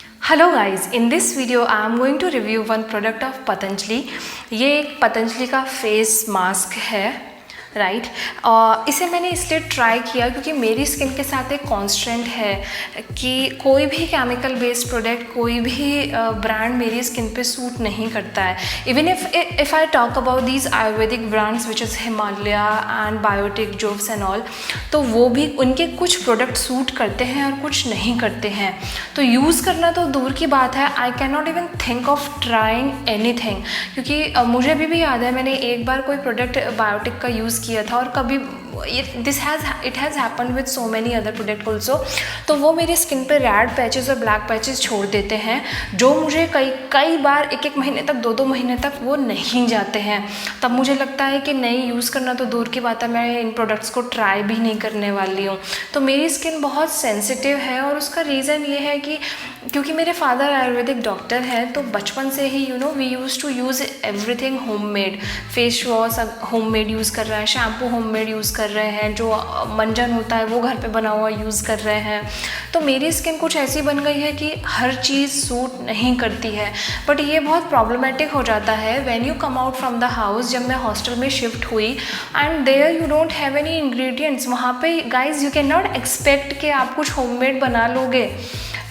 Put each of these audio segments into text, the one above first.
Hello guys, in this video I am going to review one product of Patanjali. ये एक पतंजलि का face mask है, right. इसे मैंने इसलिए ट्राई किया क्योंकि मेरी स्किन के साथ एक कॉन्स्टेंट है कि कोई भी केमिकल बेस्ड प्रोडक्ट, कोई भी ब्रांड मेरी स्किन पे सूट नहीं करता है। Even if I talk about these Ayurvedic brands which is Himalaya and Biotique Jovees and all, तो वो भी उनके कुछ प्रोडक्ट सूट करते हैं और कुछ नहीं करते हैं। तो यूज़ करना तो दूर की बात है, I can not even think of trying any thing, क्योंकि मुझे अभी भी याद है मैंने एक बार कोई प्रोडक्ट बायोटिक का यूज़ किया था और कभी it has happen with so many other product also. तो वो मेरी स्किन पे रेड पैचेस और ब्लैक पैचेस छोड़ देते हैं, जो मुझे कई बार एक महीने तक, दो महीने तक वो नहीं जाते हैं। तब मुझे लगता है कि नहीं, यूज़ करना तो दूर की बात है, मैं इन प्रोडक्ट्स को ट्राई भी नहीं करने वाली हूँ। तो मेरी स्किन बहुत सेंसिटिव है और उसका रीज़न ये है कि क्योंकि मेरे फादर आयुर्वेदिक डॉक्टर हैं, तो बचपन से ही we use to use everything homemade. Face wash homemade use कर रहे हैं, शैम्पू होममेड यूज़ कर रहे हैं, जो मंजन होता है वो घर पे बना हुआ यूज़ कर रहे हैं। तो मेरी स्किन कुछ ऐसी बन गई है कि हर चीज़ सूट नहीं करती है। बट ये बहुत प्रॉब्लमेटिक हो जाता है when you come out from the house. जब मैं हॉस्टल में शिफ्ट हुई and there you don't have any ingredients, वहाँ पे guys you can not expect कि आप कुछ होममेड बना लोगे,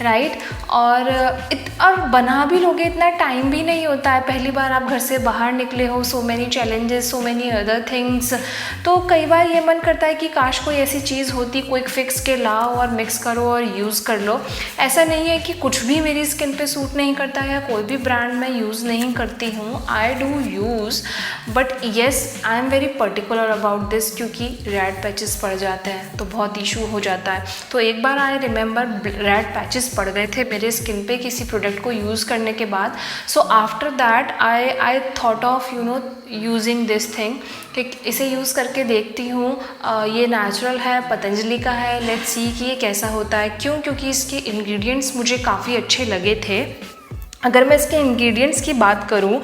राइट। और बना भी लोगे, इतना टाइम भी नहीं होता है। पहली बार आप घर से बाहर निकले हो, so many challenges, so many other things. तो कई बार ये मन करता है कि काश कोई ऐसी चीज़ होती, क्विक फिक्स के लाओ और मिक्स करो और यूज़ कर लो। ऐसा नहीं है कि कुछ भी मेरी स्किन पे सूट नहीं करता है या कोई भी ब्रांड मैं यूज़ नहीं करती हूँ, I do use. But yes, I am very particular about this, क्योंकि रेड पैचेस पड़ जाते हैं तो बहुत इशू हो जाता है। तो एक बार आई रिमेंबर रेड पैचेस पड़ गए थे मेरे स्किन पे किसी प्रोडक्ट को यूज़ करने के बाद। So after that I thought of using this thing कि इसे यूज़ करके देखती हूँ। ये नेचुरल है, पतंजलि का है, लेट्स सी कि ये कैसा होता है। क्योंकि इसके इंग्रेडिएंट्स मुझे काफ़ी अच्छे लगे थे। अगर मैं इसके इंग्रेडिएंट्स की बात करूँ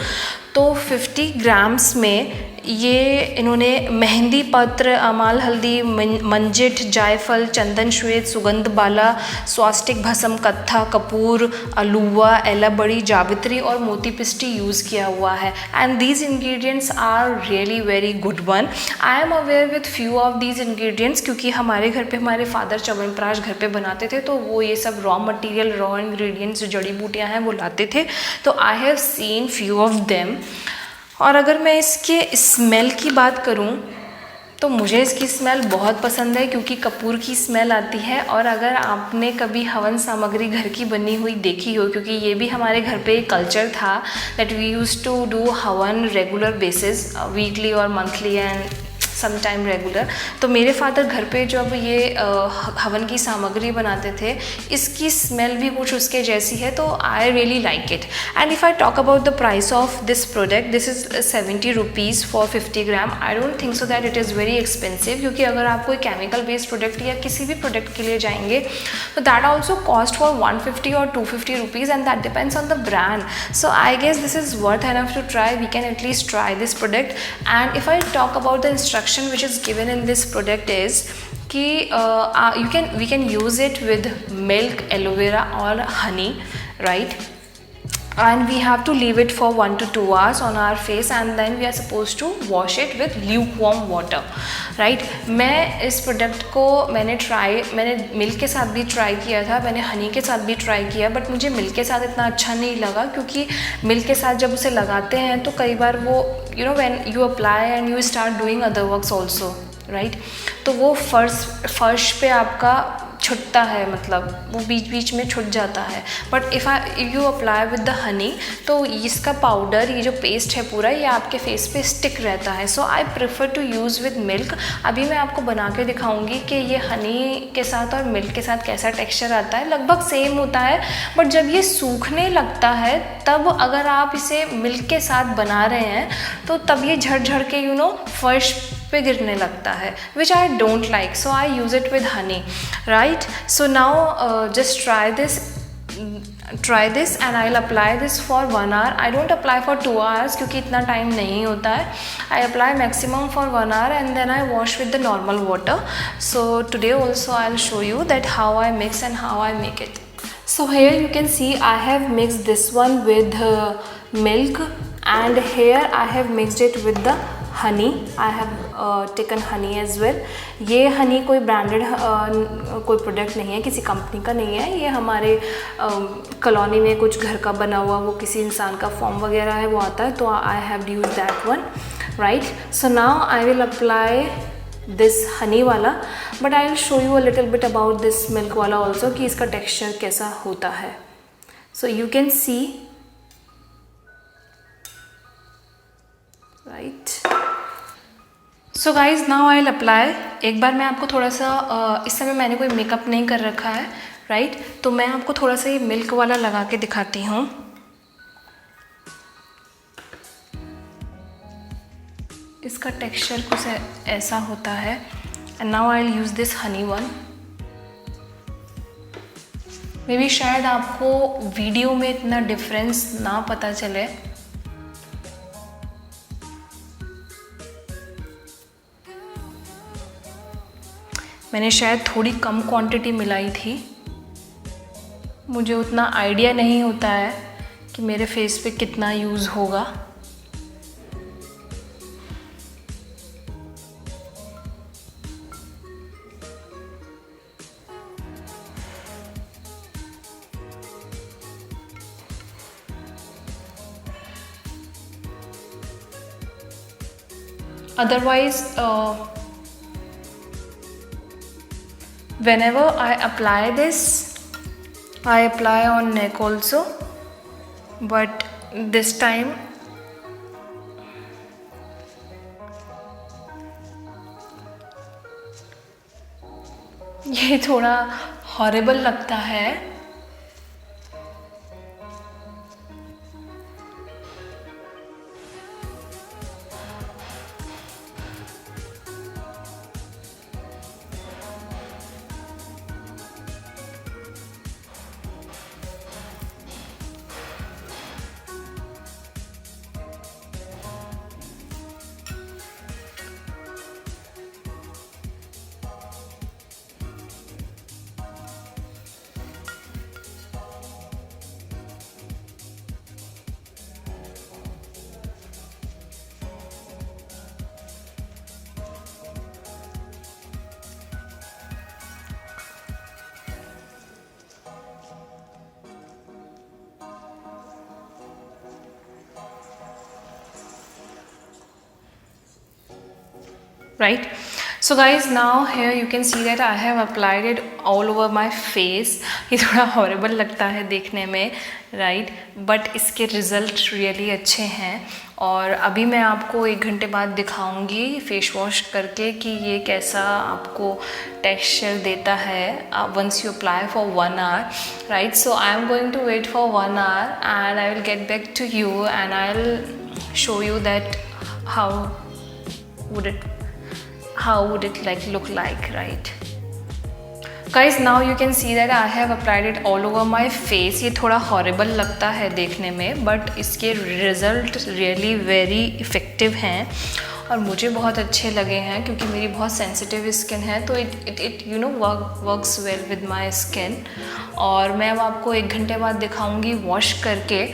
तो 50 ग्राम्स में ये इन्होंने मेहंदी पत्र, अमाल हल्दी, मंजिठ, जायफल, चंदन श्वेत, सुगंध बाला, स्वास्तिक भस्म, कत्था, कपूर, अलुवा, एला बड़ी, जावित्री और मोती पिस्टी यूज़ किया हुआ है। And these ingredients are really very good one. I am aware with few of these ingredients, क्योंकि हमारे घर पे हमारे फादर च्यवनप्राश घर पे बनाते थे, तो वो ये सब रॉ मटेरियल, रॉ इंग्रेडिएंट्स जो जड़ी बूटियाँ हैं वो लाते थे। तो I have seen few of them. और अगर मैं इसके स्मेल की बात करूं तो मुझे इसकी स्मेल बहुत पसंद है, क्योंकि कपूर की स्मेल आती है। और अगर आपने कभी हवन सामग्री घर की बनी हुई देखी हो, क्योंकि ये भी हमारे घर पे एक कल्चर था that we used to do havan regular basis, weekly और monthly and some time regular. तो मेरे फादर घर पे जब ये हवन की सामग्री बनाते थे, इसकी स्मेल भी कुछ उसके जैसी है, तो I really like it. And if I talk about the price of this product, this is 70 rupees for 50 gram. I don't think so that it is very expensive, क्योंकि अगर आप कोई केमिकल बेस्ड प्रोडक्ट या किसी भी product के लिए जाएंगे तो दैट ऑल्सो कॉस्ट फॉर 150 और 250 rupees, and that depends on the brand. So I guess this is worth enough to try, we can at least try this product. And if I talk about the instruction which is given in this product is कि we can use it with milk, aloe vera or honey, right? And we have to leave it for 1 to 2 hours on our face, and then we are supposed to wash it with lukewarm water, right? मैं इस product को मैंने milk के साथ भी try किया था, मैंने हनी के साथ भी ट्राई किया, बट मुझे मिल्क के साथ इतना अच्छा नहीं लगा, क्योंकि मिल्क के साथ जब उसे लगाते हैं तो कई बार वो when you apply and you start doing other works also, right, तो वो फर्श पे आपका छुटता है, मतलब वो बीच बीच में छुट जाता है। But if you apply with the honey, तो इसका पाउडर, ये जो पेस्ट है पूरा, ये आपके फेस पे स्टिक रहता है। So I prefer to use with milk. अभी मैं आपको बना के दिखाऊंगी कि ये हनी के साथ और मिल्क के साथ कैसा टेक्सचर आता है। लगभग सेम होता है, बट जब ये सूखने लगता है तब अगर आप इसे मिल्क के साथ बना रहे हैं तो तब ये झड़ के फर्श पे गिरने लगता है, which I don't like, so I use it with honey, right. So now just try this and I'll apply this for 1 hour. I don't apply for 2 hours क्योंकि इतना टाइम नहीं होता है. I apply maximum for 1 hour and then I wash with the normal water. So today also I'll show you that how I mix and how I make it. So here you can see I have mixed this one with milk, and here I have mixed it with the honey. I have taken honey as well. ये हनी कोई branded कोई product नहीं है, किसी company का नहीं है, ये हमारे कॉलोनी में कुछ घर का बना हुआ वो किसी इंसान का फॉर्म वगैरह है वो आता है, तो I have use that one, right. So now I will apply this honey वाला, but I will show you a little bit about this milk वाला ऑल्सो कि इसका टेक्सचर कैसा होता है. So you can see, right. So guys now I will apply. एक बार मैं आपको थोड़ा सा इस समय मैंने कोई मेकअप नहीं कर रखा है, राइट, तो मैं आपको थोड़ा सा ये मिल्क वाला लगा के दिखाती हूँ. इसका टेक्सचर कुछ ऐसा होता है. And now I will use this Honey one. May be शायद आपको वीडियो में इतना डिफरेंस ना पता चले. मैंने शायद थोड़ी कम क्वांटिटी मिलाई थी, मुझे उतना आइडिया नहीं होता है कि मेरे फेस पे कितना यूज़ होगा. Otherwise, whenever I apply this, I apply on neck also, but this time ये थोड़ा हॉरिबल लगता है. Right, so guys now here you can see that I have applied it all over my face. ये थोड़ा horrible लगता है देखने में, राइट, बट इसके रिज़ल्ट रियली अच्छे हैं. और अभी मैं आपको 1 घंटे बाद दिखाऊंगी फेस वॉश करके कि ये कैसा आपको टेक्सचर देता है once you apply for 1 hour, right. So I am going to wait for 1 hour and I will get back to you and I will show you that how would it like look like, right? Guys, now you can see that I have applied it all over my face. ये थोड़ा horrible लगता है देखने में, but इसके result really very effective हैं और मुझे बहुत अच्छे लगे हैं क्योंकि मेरी बहुत सेंसिटिव स्किन है, तो it you know works well with my skin. और मैं अब आपको 1 घंटे बाद दिखाऊंगी वॉश करके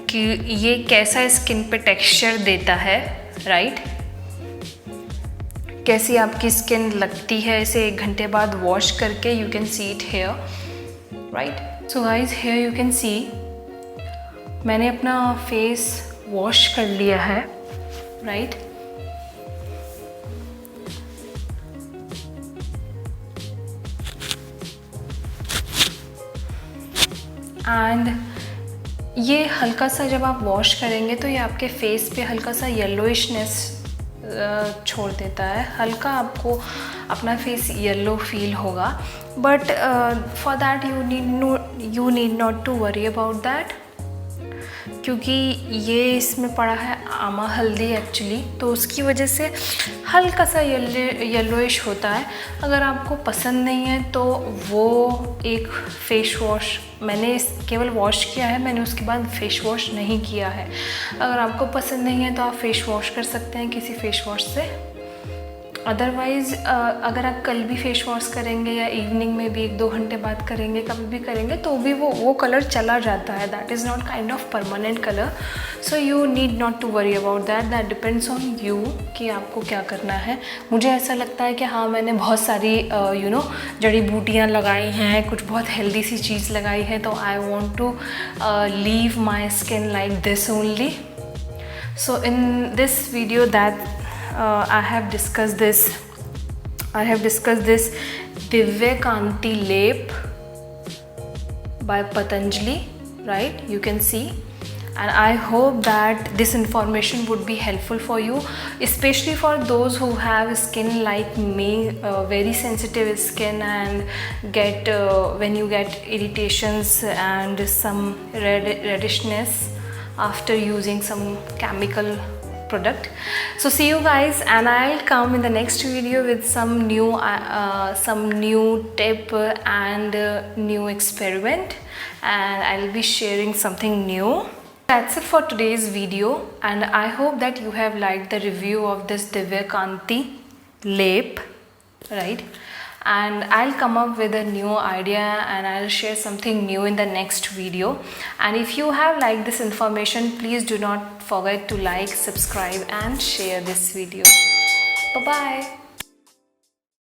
कि ये कैसा स्किन पे टेक्सचर देता है, राइट. कैसी आपकी स्किन लगती है इसे 1 घंटे बाद वॉश करके. You can see it here, right. So guys hair you can सी मैंने अपना फेस वॉश कर लिया है, राइट. एंड ये हल्का सा जब आप वॉश करेंगे तो ये आपके फेस पे हल्का सा येलोइशनेस छोड़ देता है. हल्का आपको अपना फेस येलो फील होगा, but for that you need not to worry about that, क्योंकि ये इसमें पड़ा है आमा हल्दी एक्चुअली, तो उसकी वजह से हल्का सा येलोइश होता है. अगर आपको पसंद नहीं है तो वो एक फेस वॉश मैंने केवल वॉश किया है, मैंने उसके बाद फेस वॉश नहीं किया है. अगर आपको पसंद नहीं है तो आप फेस वॉश कर सकते हैं किसी फेस वॉश से. अदरवाइज़ अगर आप कल भी फेस वॉश करेंगे या इवनिंग में भी 1-2 घंटे बाद करेंगे, कभी भी करेंगे, तो भी वो कलर चला जाता है. That is not kind of permanent colour. So you need not to worry about that. That depends on you कि आपको क्या करना है. मुझे ऐसा लगता है कि हाँ, मैंने बहुत सारी जड़ी बूटियाँ लगाई हैं, कुछ बहुत हेल्दी सी चीज़ लगाई है, तो I want to leave my skin like this only. So in this video that I have discussed this Divya Kanti Lep by Patanjali, right? You can see, and I hope that this information would be helpful for you, especially for those who have skin like me, very sensitive skin, and get when you get irritations and some reddishness after using some chemical product. So see you guys, and I'll come in the next video with some new tip and new experiment, and I'll be sharing something new. That's it for today's video, and I hope that you have liked the review of this Divya Kanti Lep, right? And I'll come up with a new idea and I'll share something new in the next video. And if you have liked this information, please do not forget to like, subscribe and share this video. Bye bye.